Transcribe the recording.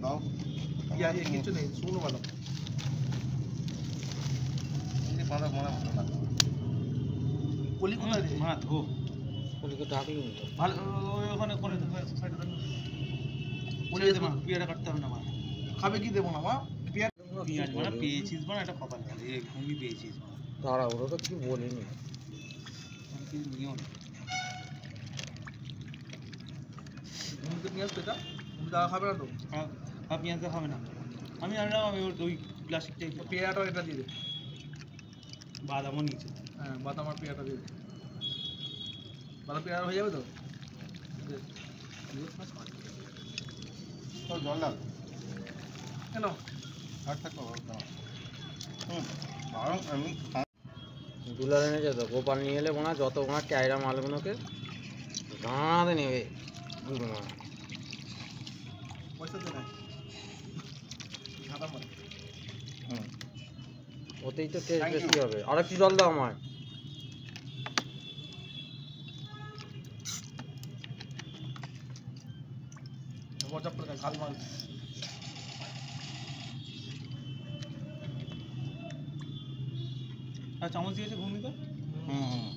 দাও ইয়া কিছু নেই শুকনো বাদাম এই বাদাম মনে হলো না কলি কোথায় রে মা ধো কলিকে ডাকলি তো ভালো ওখানে করে সাইডে দেন বলে দে মা পিয়ারা কাটতে হবে না মা খাবে কি দেবো না মা পেঁয়াজ পিয়াজ মানে পেয়েছিস মানে একটা কপাল ভালো একদমই পেয়েছিস দাঁড়া ওরা তো কিছু বলিনি কিন্তু নিও না ঘুমতে পেঁয়াজ তো এটা তুমি দাদা খাবে না তো আর পেঁয়াজটা খাবে না আমি আনলাম আমি ওই প্লাস্টিকটাই পেঁয়াজটাও এটা দিয়ে দে বাদামও নিয়েছে হ্যাঁ বাদাম আর পেঁয়াজটা দিয়ে দে বাদাম পেঁয়াজ হয়ে যাবে তো জল ডাল কেন আর থাকো আমি দুলার এনেছে তো গোপাল নিয়ে এলে বোনা যত বোনা ক্যায়রা মালগুলোকে গাঁদে নেবে দুটো মা পয়সা দে না ঝাঁটা মার ওতেই তো টেস্ট বেশি হবে আর একটু জল দাও আমায় মজা করে খাল মাল আর চামচ দিয়েছে ভূমিকা হুম